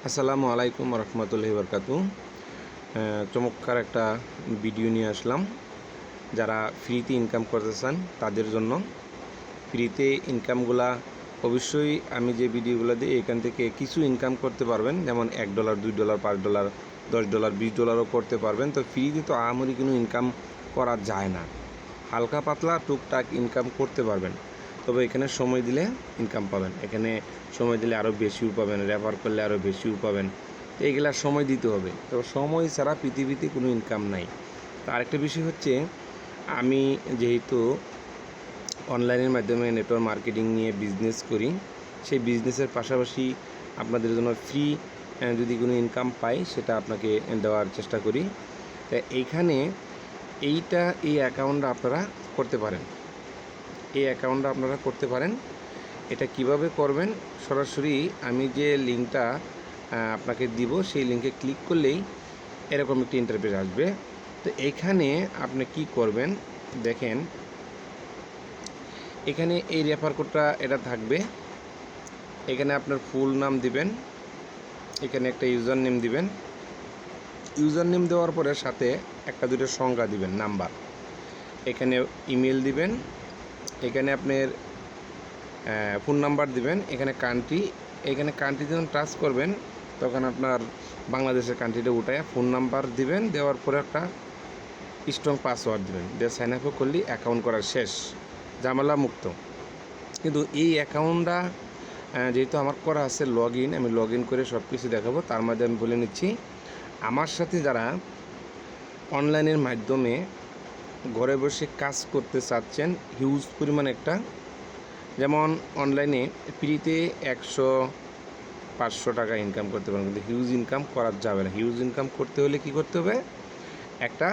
আসসালামু আলাইকুম রহমতুল্লাহি বরকাতু। চমৎকার একটা ভিডিও নিয়ে আসলাম। যারা ফ্রিতে ইনকাম করতে চান তাদের জন্য। ফ্রিতে ইনকামগুলা অবশ্যই আমি যে ভিডিওগুলো দিই এখান থেকে কিছু ইনকাম করতে পারবেন, যেমন $1, $2, $5, $10, $20ও করতে পারবেন। তো ফ্রিতে তো আহামরি কোনো ইনকাম করা যায় না, হালকা পাতলা টুকটাক ইনকাম করতে পারবেন। তবে এখানে সময় দিলে ইনকাম পাবেন, এখানে সময় দিলে আরও বেশিও পাবেন, রেফার করলে আরও বেশিও পাবেন। এইগুলা সময় দিতে হবে, তো সময় ছাড়া পৃথিবীতে কোনো ইনকাম নাই। তো আরেকটা বিষয় হচ্ছে, আমি যেহেতু অনলাইনের মাধ্যমে নেটওয়ার্ক মার্কেটিং নিয়ে বিজনেস করি, সেই বিজনেসের পাশাপাশি আপনাদের জন্য ফ্রি যদি কোনো ইনকাম পাই সেটা আপনাকে দেওয়ার চেষ্টা করি। তো এইখানে এই অ্যাকাউন্টটা আপনারা করতে পারেন, এটা কিভাবে করবেন? সরাসরি আমি যে লিঙ্কটা আপনাকে দিব সেই লিঙ্কে ক্লিক করলেই এরকম একটি ইন্টারফেস আসবে। তো এখানে আপনি কি করবেন দেখেন, এখানে এই রেফার কোডটা এটা থাকবে। এখানে আপনার ফুল নাম দিবেন, এখানে একটা ইউজার নেম দিবেন। ইউজার নেম দেওয়ার পরে সাথে একটা দুটো সংখ্যা দিবেন, নাম্বার। এখানে ইমেল দিবেন, এখানে আপনার ফোন নাম্বার দিবেন, এখানে কান্ট্রি যখন টাচ করবেন তখন আপনার বাংলাদেশের কান্ট্রিটা উঠায় ফোন নাম্বার দিবেন, দেওয়ার পরে একটা স্ট্রং পাসওয়ার্ড দিবেন, দিয়ে সাইন আপ করলে অ্যাকাউন্ট করা শেষ, ঝামেলা মুক্ত। কিন্তু এই অ্যাকাউন্টটা যেহেতু আমার করা আছে আমি লগ ইন করে সব কিছু দেখাবো। তার মধ্যে আমি বলে নিচ্ছি, আমার সাথে যারা অনলাইনের মাধ্যমে ঘরে বসে কাজ করতে চাচ্ছেন, হিউজ পরিমাণ একটা, যেমন অনলাইনে ফ্রিতে 100-500 টাকা ইনকাম করতে পারেন, কিন্তু হিউজ ইনকাম করা যাবে না। হিউজ ইনকাম করতে হলে কি করতে হবে? একটা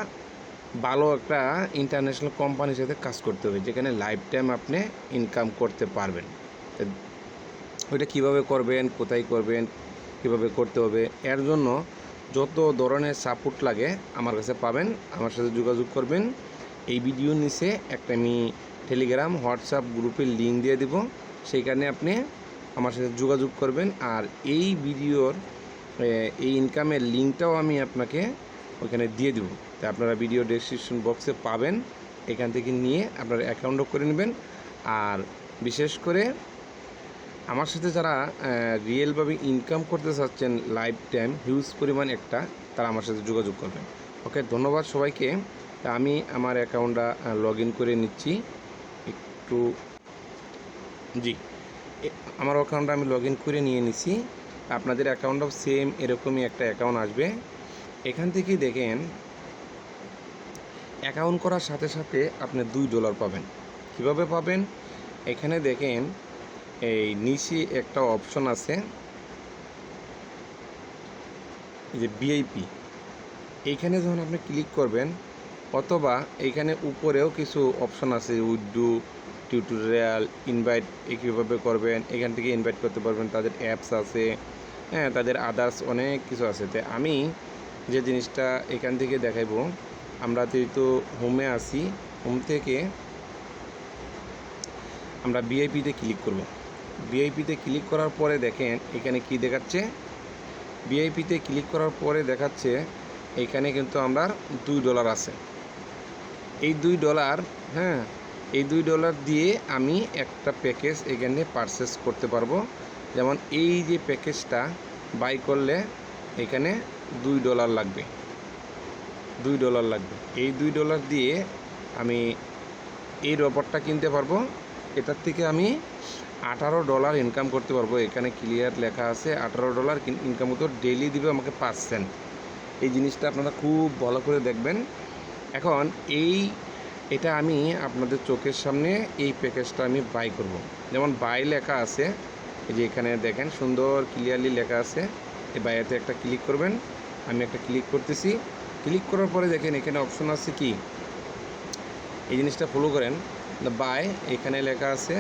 ভালো একটা ইন্টারন্যাশনাল কোম্পানির সাথে কাজ করতে হবে, যেখানে লাইফ টাইম আপনি ইনকাম করতে পারবেন। ওইটা কীভাবে করবেন, কোথায় করবেন, কীভাবে করতে হবে, এর জন্য যত ধরনের সাপোর্ট লাগে আমার কাছে পাবেন। আমার সাথে যোগাযোগ করবেন। এই ভিডিওর নিচে একটা আমি টেলিগ্রাম হোয়াটসঅ্যাপ গ্রুপের লিঙ্ক দিয়ে দেব, সেইখানে আপনি আমার সাথে যোগাযোগ করবেন। আর এই ভিডিওর এই ইনকামের লিঙ্কটাও আমি আপনাকে ওইখানে দিয়ে দেব, তাই আপনারা ভিডিও ডেসক্রিপশন বক্সে পাবেন। এখান থেকে নিয়ে আপনারা অ্যাকাউন্টও করে নেবেন। আর বিশেষ করে আমার সাথে যারা রিয়েলভাবে ইনকাম করতে চাচ্ছেন লাইফ টাইম হিউজ পরিমাণ একটা, তারা আমার সাথে যোগাযোগ করবেন। ওকে, ধন্যবাদ সবাইকে। আমি আমার অ্যাকাউন্টটা লগ ইন করে নিচ্ছি একটু। জি, আমার অ্যাকাউন্টটা আমি লগ ইন করে নিয়ে নিছি। আপনাদের অ্যাকাউন্টটাও সেম এরকমই একটা অ্যাকাউন্ট আসবে। এখান থেকেই দেখেন, অ্যাকাউন্ট করার সাথে সাথে আপনি $2 পাবেন। কিভাবে পাবেন? এখানে দেখেন, এই নিচে একটা অপশন আছে, এই যে ভিআইপি, এইখানে যখন আপনি ক্লিক করবেন, অথবা এইখানে উপরেও কিছু অপশন আছে, উইথড্র, টিউটোরিয়াল, ইনভাইট, কীভাবে করবেন, এখান থেকে ইনভাইট করতে পারবেন। তাদের অ্যাপস আছে, হ্যাঁ, তাদের আদার্স অনেক কিছু আছে। তাই আমি যে জিনিসটা এখান থেকে দেখাইবো, আমরা যেহেতু হোমে আসি, হোম থেকে আমরা ভিআইপিতে ক্লিক করব। ভিআইপিতে ক্লিক করার পরে দেখেন এখানে কি দেখাচ্ছে। ভিআইপিতে ক্লিক করার পরে দেখাচ্ছে এখানে কিন্তু আমার $2 আছে। এই $2, হ্যাঁ, এই $2 দিয়ে আমি একটা প্যাকেজ এখানে পারচেস করতে পারবো। যেমন এই যে প্যাকেজটা বাই করলে এখানে $2 লাগবে, এই $2 দিয়ে আমি এই রোবটটা কিনতে পারবো। এটার থেকে আমি $18 ইনকাম করতে পারবো। এখানে ক্লিয়ার লেখা আছে $18 ইনকাম হতো, ডেইলি দিবে আমাকে 5 সেন্ট। এই জিনিসটা আপনারা খুব ভালো করে দেখবেন। এখন এটা আমি আপনাদের চোখের সামনে এই প্যাকেজটা আমি বাই করব। যেমন বাই লেখা আছে, এই যে এখানে দেখেন সুন্দর ক্লিয়ারলি লেখা আছে, এই বাইতে একটা ক্লিক করবেন। আমি একটা ক্লিক করতেছি। ক্লিক করার পরে দেখেন এখানে অপশন আছে কি, এই জিনিসটা ফলো করেন, বাই, এখানে লেখা আছে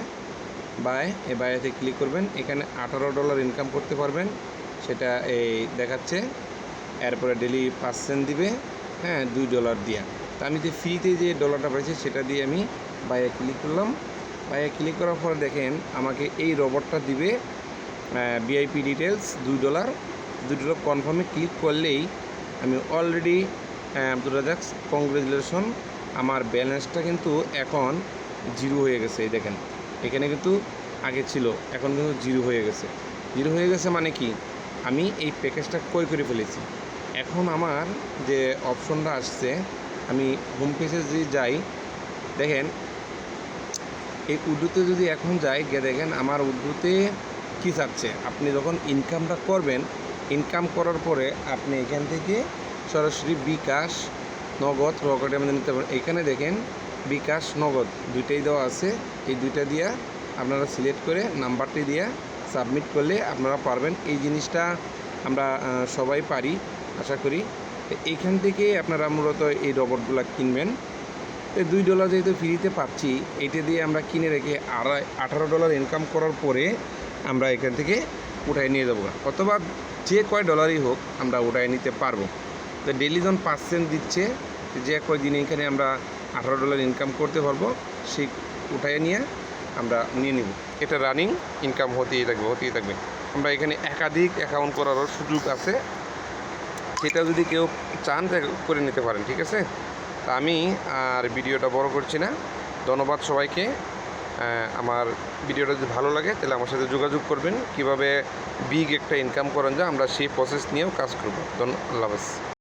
বাই, এই বাইতে ক্লিক করবেন। এখানে $18 ইনকাম করতে পারবেন, সেটা এই দেখাচ্ছে। এরপরে ডেলি 5 সেন্ট দিবে, হ্যাঁ, $2 দিয়া। তা আমি যে ফ্রিতে যে ডলারটা পাইছি সেটা দিয়ে আমি বাইরে ক্লিক করলাম। বাইরে ক্লিক করার পরে দেখেন আমাকে এই রোবটটা দিবে ভিআইপি ডিটেলস $2, দুটো কনফার্মে ক্লিক করলেই আমি অলরেডি কংগ্রেচুলেশন, আমার ব্যালেন্সটা কিন্তু এখন 0 হয়ে গেছে। এই দেখেন এখানে কিন্তু আগে ছিল, এখন কিন্তু 0 হয়ে গেছে। 0 হয়ে গেছে মানে কি, আমি এই প্যাকেজটা ক্রয় করে ফেলেছি। এখন আমার যে অপশনটা আসছে, আমি হোম পেজে যদি যাই, দেখেন এই উড্ডুতে যদি এখন যাই গিয়ে দেখেন আমার উড্ডুতে কী চাচ্ছে। আপনি যখন ইনকামটা করবেন, ইনকাম করার পরে আপনি এখান থেকে সরাসরি বিকাশ, নগদ, রকেটে আমাদের নিতে পারেন। এখানে দেখেন বিকাশ, নগদ দুইটাই দেওয়া আছে। এই দুইটা দিয়ে আপনারা সিলেক্ট করে নাম্বারটি দিয়ে সাবমিট করলে আপনারা পারবেন। এই জিনিসটা আমরা সবাই পারি আশা করি। এইখান থেকে আপনারা মূলত এই রবটগুলো কিনবেন। $2 যেহেতু ফ্রিতে পাচ্ছি, এটা দিয়ে আমরা কিনে রেখে $18 ইনকাম করার পরে আমরা এখান থেকে উঠায় নিয়ে যাবো, অথবা যে কয় ডলারই হোক আমরা উঠায় নিতে পারবো। তো ডেলি যখন 5 সেন্ট দিচ্ছে, যে কয় দিনে এখানে আমরা $18 ইনকাম করতে পারবো, সেই উঠায় নিয়ে আমরা নিয়ে নিব। এটা রানিং ইনকাম হতেই থাকবে। আমরা এখানে একাধিক অ্যাকাউন্ট করারও সুযোগ আছে, সেটা যদি কেউ চান করে নিতে পারেন, ঠিক আছে। তা আমি আর ভিডিওটা বড় করছি না। ধন্যবাদ সবাইকে। আমার ভিডিওটা যদি ভালো লাগে তাহলে আমার সাথে যোগাযোগ করবেন, কিভাবে বিগ একটা ইনকাম করেন যায়, আমরা সেই প্রসেস নিয়েও কাজ করব। আল্লাহ হাফেজ।